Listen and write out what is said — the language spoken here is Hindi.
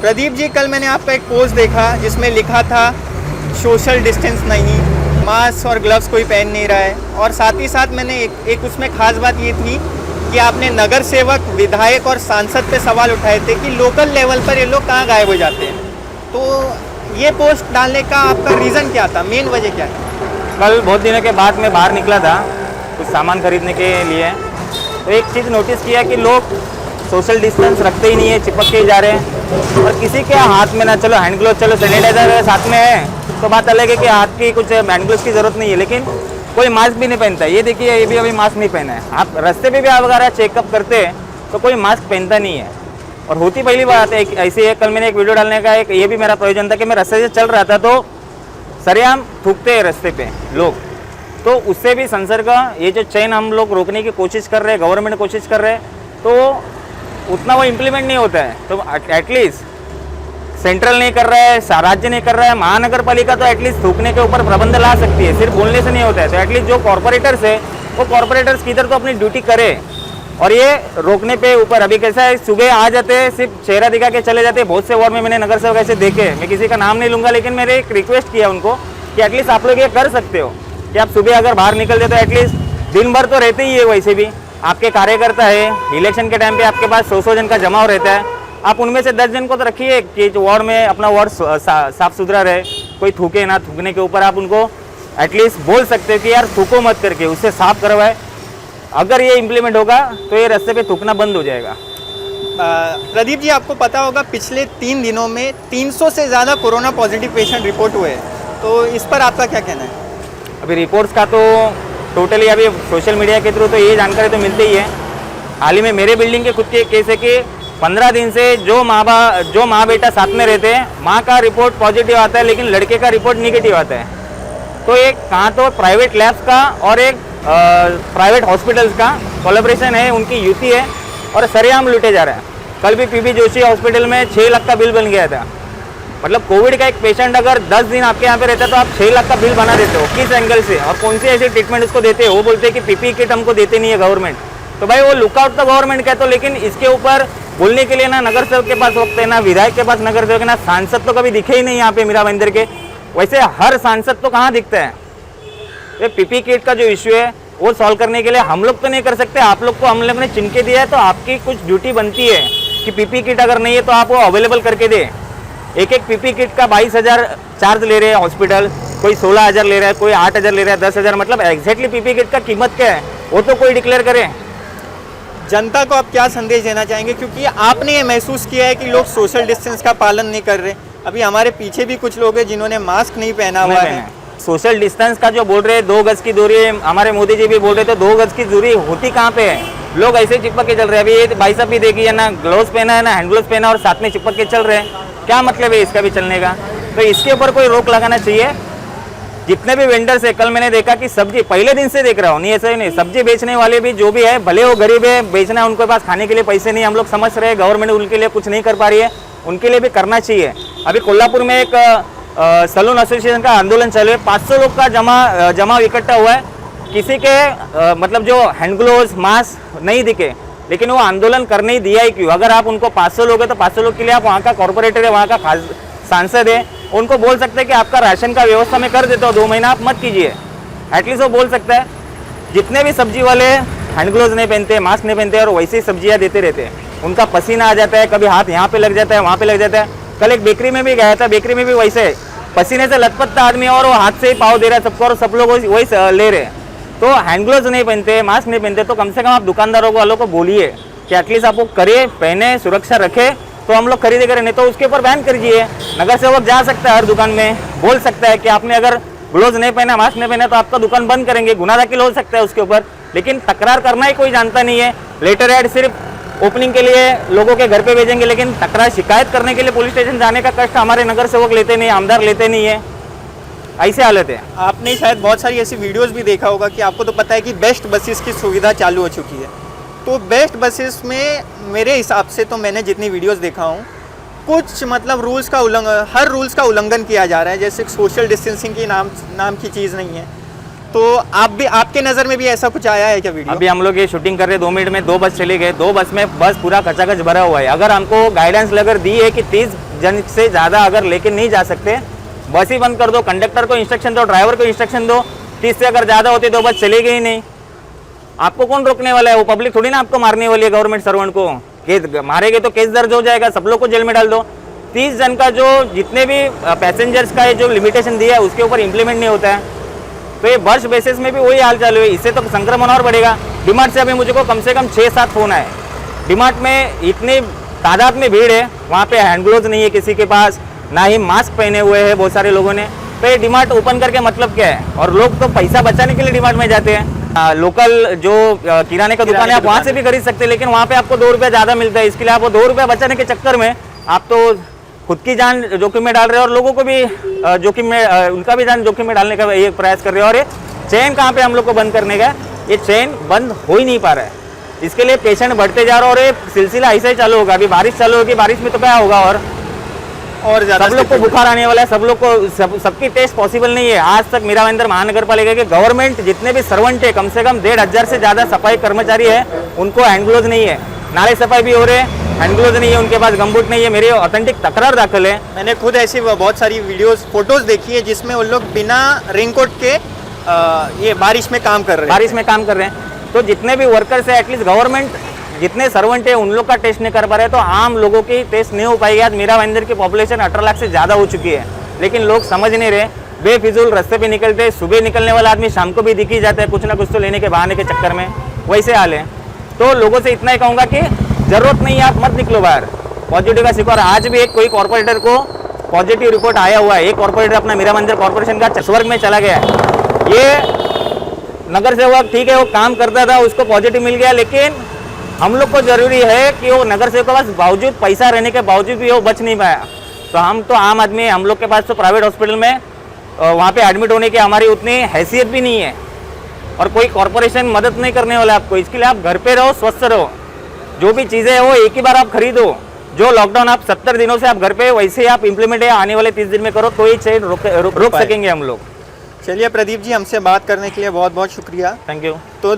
प्रदीप जी, कल मैंने आपका एक पोस्ट देखा जिसमें लिखा था सोशल डिस्टेंस नहीं, मास्क और ग्लव्स कोई पहन नहीं रहा है, और साथ ही साथ मैंने एक उसमें खास बात ये थी कि आपने नगर सेवक, विधायक और सांसद पे सवाल उठाए थे कि लोकल लेवल पर ये लोग कहाँ गायब हो जाते हैं। तो ये पोस्ट डालने का आपका रीज़न क्या था, मेन वजह क्या है? कल बहुत दिनों के बाद मैं बाहर निकला था कुछ सामान खरीदने के लिए, तो एक चीज़ नोटिस किया कि लोग सोशल डिस्टेंस रखते ही नहीं है, चिपक के ही जा रहे हैं। और किसी के हाथ में ना, चलो हैंड ग्लोव, चलो सैनिटाइजर साथ में है तो बात अलग है कि हाथ की कुछ हैंड ग्लोव की ज़रूरत नहीं है, लेकिन कोई मास्क भी नहीं पहनता है। ये देखिए, ये भी अभी मास्क नहीं पहना है। आप रास्ते पे भी आप अगर चेकअप करते हैं तो कोई मास्क पहनता नहीं है। और होती पहली बात है ऐसी है, कल मैंने एक वीडियो डालने का ये भी मेरा प्रयोजन था कि मैं रास्ते से चल रहा था तो सरेआम थूकते हैं रास्ते पे लोग, तो उससे भी संसर्ग, ये जो चेन हम लोग रोकने की कोशिश कर रहे हैं, गवर्नमेंट कोशिश कर रहे हैं, तो उतना वो इम्प्लीमेंट नहीं होता है। तो एटलीस्ट सेंट्रल नहीं कर रहा है, राज्य नहीं कर रहा है, महानगर पालिका तो एटलीस्ट थूकने के ऊपर प्रबंध ला सकती है, सिर्फ बोलने से नहीं होता है। तो एटलीस्ट जो कॉर्पोरेटर्स है वो कॉर्पोरेटर्स किधर तो अपनी ड्यूटी करे और ये रोकने पे ऊपर। अभी कैसा है, सुबह आ जाते हैं, सिर्फ चेहरा दिखा के चले जाते हैं। बहुत से वार्ड में मैंने नगर सेवक ऐसे देखे, मैं किसी का नाम नहीं लूँगा, लेकिन मैंने एक रिक्वेस्ट किया उनको कि एटलीस्ट आप लोग ये कर सकते हो कि आप सुबह अगर बाहर निकलते तो एटलीस्ट दिन भर तो रहते ही है, वैसे भी आपके कार्यकर्ता है, इलेक्शन के टाइम पे आपके पास 100 जन का जमाव रहता है, आप उनमें से 10 जन को तो रखिए कि वार्ड में अपना वार्ड साफ सुथरा रहे, कोई थूके ना। थूकने के ऊपर आप उनको एटलीस्ट बोल सकते हो कि यार थूको मत करके उससे साफ करवाए। अगर ये इम्प्लीमेंट होगा तो ये रास्ते पे थूकना बंद हो जाएगा। प्रदीप जी, आपको पता होगा पिछले 3 दिनों में 300 से ज़्यादा कोरोना पॉजिटिव पेशेंट रिपोर्ट हुए हैं, तो इस पर आपका क्या कहना है? अभी रिपोर्ट्स का तो टोटली अभी सोशल मीडिया के थ्रू तो ये जानकारी तो मिलती ही है। हाल ही में मेरे बिल्डिंग के खुद के केस है कि 15 दिन से जो माँ बेटा साथ में रहते हैं, माँ का रिपोर्ट पॉजिटिव आता है लेकिन लड़के का रिपोर्ट निगेटिव आता है। तो एक कहाँ तो प्राइवेट लैब्स का और एक प्राइवेट हॉस्पिटल्स का कोलैबोरेशन है, उनकी युति है और सरेआम लूटे जा रहे हैं। कल भी पीबी जोशी हॉस्पिटल में 6 लाख का बिल बन गया था। मतलब कोविड का एक पेशेंट अगर 10 दिन आपके यहाँ पे रहता है तो आप 6 लाख का बिल बना देते हो, किस एंगल से और कौन सी ऐसी ट्रीटमेंट उसको देते हो? वो बोलते हैं कि पीपी किट हमको देते नहीं है गवर्नमेंट। तो भाई वो लुकआउट तो गवर्नमेंट का है, तो लेकिन इसके ऊपर बोलने के लिए ना नगर सेवक के पास वक्त है, ना विधायक के पास नगर सेवक है, ना सांसद तो कभी दिखे ही नहीं यहाँ पे मीरा भाईंदर के। वैसे हर सांसद तो कहाँ दिखता है? ये पीपी किट का जो इश्यू है वो सॉल्व करने के लिए हम लोग तो नहीं कर सकते, आप लोग को हम लोग ने चिमके दिया है, तो आपकी कुछ ड्यूटी बनती है कि पीपी किट अगर नहीं है तो आप वो अवेलेबल करके दे। एक पीपी किट का 22,000 चार्ज ले रहे हैं हॉस्पिटल, कोई 16,000 ले रहा है, कोई 8,000 ले रहा है, 10,000। मतलब एग्जैक्टली पीपी किट का कीमत क्या है वो तो कोई डिक्लेयर करे। जनता को आप क्या संदेश देना चाहेंगे, क्योंकि आपने ये महसूस किया है कि लोग सोशल डिस्टेंस का पालन नहीं कर रहे। अभी हमारे पीछे भी कुछ लोग हैं जिन्होंने मास्क नहीं पहना हुआ है। सोशल डिस्टेंस का जो बोल रहे हैं 2 गज की दूरी, हमारे मोदी जी भी बोल रहे थे 2 गज की दूरी होती कहाँ पे है? लोग ऐसे चिपक के चल रहे हैं। अभी ये भाई साहब भी देखिए ना, ग्लोव्स पहना है ना हैंड ग्लोव्स पहना और साथ में चिपक के चल रहे हैं। क्या मतलब है इसका भी चलने का? तो इसके ऊपर कोई रोक लगाना चाहिए। जितने भी वेंडर्स है, कल मैंने देखा कि सब्जी, पहले दिन से देख रहा हूँ, नहीं ऐसा ही नहीं, सब्जी बेचने वाले भी जो भी है, भले वो गरीब है, बेचना उनके पास खाने के लिए पैसे नहीं, हम लोग समझ रहे हैं गवर्नमेंट उनके लिए कुछ नहीं कर पा रही है, उनके लिए भी करना चाहिए। अभी कोल्हापुर में एक सलून एसोसिएशन का आंदोलन चल रहा है, 500 लोग का जमाव इकट्ठा हुआ है। किसी के मतलब जो हैंड ग्लोव्स, मास्क नहीं दिखे, लेकिन वो आंदोलन करने ही दिया ही क्यों? अगर आप उनको 500 लोग है तो 500 लोग के लिए आप वहाँ का कॉर्पोरेटर है, वहाँ का सांसद है, उनको बोल सकते हैं कि आपका राशन का व्यवस्था मैं कर देता हूँ, 2 महीना आप मत कीजिए। एटलीस्ट वो बोल सकता है। जितने भी सब्जी वाले हैंड ग्लोव्स नहीं पहनते, मास्क नहीं पहनते और वैसे ही सब्जियाँ देते रहते हैं, उनका पसीना आ जाता है, कभी हाथ यहाँ पे लग जाता है, वहाँ पे लग जाता है। कल एक बेकरी में भी गया था, बेकरी में भी वैसे पसीने से लथपथ आदमी और वो हाथ से ही पाव दे रहा है सबको और सब लोग वही ले रहे हैं। तो हैंड ग्लोव्स नहीं पहनते, मास्क नहीं पहनते, तो कम से कम आप दुकानदारों वालों को बोलिए कि एटलीस्ट आप वो करे, पहने, सुरक्षा रखे, तो हम लोग खरीदे करें, नहीं तो उसके ऊपर बैन कर दीजिए। नगर सेवक जा सकता है हर दुकान में, बोल सकता है कि आपने अगर ग्लोव्स नहीं पहना, मास्क नहीं पहना तो आपका दुकान बंद करेंगे, गुनाह दाखिल हो सकता है उसके ऊपर। लेकिन तकरार करना ही कोई जानता नहीं है। लेटर एड सिर्फ ओपनिंग के लिए लोगों के घर पे भेजेंगे, लेकिन तकरार शिकायत करने के लिए पुलिस स्टेशन जाने का कष्ट हमारे नगर सेवक लेते नहीं, आमदार लेते नहीं है। ऐसे हालत है। आपने शायद बहुत सारी ऐसी वीडियोस भी देखा होगा कि आपको तो पता है कि बेस्ट बसेस की सुविधा चालू हो चुकी है। तो बेस्ट बसेस में मेरे हिसाब से, तो मैंने जितनी वीडियोस देखा हूँ, कुछ मतलब हर रूल्स का उल्लंघन किया जा रहा है। जैसे सोशल डिस्टेंसिंग की नाम की चीज़ नहीं है, तो आप भी, आपके नज़र में भी ऐसा कुछ आया है क्या वीडियो? अभी हम लोग ये शूटिंग कर रहे हैं, 2 मिनट में 2 बस चले गए, 2 बस में बस पूरा खचाखच भरा हुआ है। अगर हमको गाइडेंस अगर दी है कि 30 जन से ज़्यादा अगर लेके नहीं जा सकते, बस ही बंद कर दो, कंडक्टर को इंस्ट्रक्शन दो, ड्राइवर को इंस्ट्रक्शन दो, 30 से अगर ज़्यादा होती तो बस चलेगी ही नहीं। आपको कौन रोकने वाला है? वो पब्लिक थोड़ी ना आपको मारने वाली है, गवर्नमेंट सर्वेंट को। केस मारेंगे तो केस दर्ज हो जाएगा, सब लोग को जेल में डाल दो। 30 जन का जो जितने भी पैसेंजर्स का जो लिमिटेशन दिया है उसके ऊपर इम्प्लीमेंट नहीं होता है, तो ये वर्ष बेसिस में भी वही हाल चालू है। इससे तो संक्रमण और बढ़ेगा। डीमार्ट से अभी मुझको कम से कम 6-7 फ़ोन आए। डीमार्ट में इतनी तादाद में भीड़ है, वहाँ पे हैंड ग्लोव्स नहीं है किसी के पास, ना ही मास्क पहने हुए हैं बहुत सारे लोगों ने। तो ये डीमार्ट ओपन करके मतलब क्या है? और लोग तो पैसा बचाने के लिए डीमार्ट में जाते हैं। लोकल जो किराने का दुकान है आप वहाँ से भी खरीद सकते हैं, लेकिन वहाँ पे आपको 2 रुपये ज़्यादा मिलता है। इसके लिए आप वो 2 रुपये बचाने के चक्कर में आप तो खुद की जान जोखिम में डाल रहे हो और लोगों को भी जोखिम में, उनका भी जान जोखिम में डालने का ये प्रयास कर रहे हो। और ये चेन कहाँ पे हम लोग को बंद करने का? ये चेन बंद हो ही नहीं पा रहा है। इसके लिए पेशेंट बढ़ते जा रहा है और ये सिलसिला ऐसा ही चालू होगा। अभी बारिश चालू होगी, बारिश में तो क्या होगा? और ज़्यादा सब लोग को बुखार आने वाला है, सब लोग को सबकी टेस्ट पॉसिबल नहीं है। आज तक मीराबंदर महानगर पालिका के गवर्नमेंट जितने भी सर्वेंट है, कम से कम 1500 से ज़्यादा सफाई कर्मचारी है, उनको हैंड ग्लोव्स नहीं है। नाले सफाई भी हो रहे हैं, हैंड ग्लोव्स नहीं है उनके पास, गमबूट नहीं है। मेरी ऑथेंटिक तकरार दाखिल है। मैंने खुद ऐसी बहुत सारी वीडियोस, फोटोज देखी है जिसमें उन लोग बिना रेनकोट के ये बारिश में काम कर रहे हैं। बारिश में काम कर रहे हैं। तो जितने भी वर्कर्स है, एटलीस्ट गवर्नमेंट जितने सर्वेंट है उन लोग का टेस्ट नहीं कर पा रहे, तो आम लोगों की टेस्ट नहीं हो पाएगी। आज मीराबंदर की पॉपुलेशन 18 लाख से ज़्यादा हो चुकी है, लेकिन लोग समझ नहीं रहे। बेफिजूल रास्ते पे निकलते, सुबह निकलने वाला आदमी शाम को भी दिख ही जाता है, कुछ ना कुछ तो लेने के बहाने के चक्कर में। वैसे हाल है। तो लोगों से इतना ही कहूँगा कि ज़रूरत नहीं है, आप मत निकलो बाहर। पॉजिटिव का शिकार आज भी एक कोई कॉर्पोरेटर को पॉजिटिव रिपोर्ट आया हुआ है। एक कॉर्पोरेटर अपना मीराबंदर कॉर्पोरेशन का स्वर्ग में चला गया है। ये नगर सेवक ठीक है, वो काम करता था, उसको पॉजिटिव मिल गया, लेकिन हम लोग को जरूरी है कि वो नगर सेवक के पास बावजूद पैसा रहने के बावजूद भी वो बच नहीं पाया। तो हम तो आम आदमी हैं, हम लोग के पास तो प्राइवेट हॉस्पिटल में वहाँ पे एडमिट होने की हमारी उतनी हैसियत भी नहीं है, और कोई कॉर्पोरेशन मदद नहीं करने वाला आपको। इसके लिए आप घर पे रहो, स्वस्थ रहो। जो भी चीज़ें हैं वो एक ही बार आप खरीदो। जो लॉकडाउन आप 70 दिनों से आप घर पे, वैसे ही आप इम्प्लीमेंट है आने वाले 30 दिन में करो, तो ये चेन रोक सकेंगे हम लोग। चलिए प्रदीप जी, हमसे बात करने के लिए बहुत बहुत शुक्रिया। Thank you. तो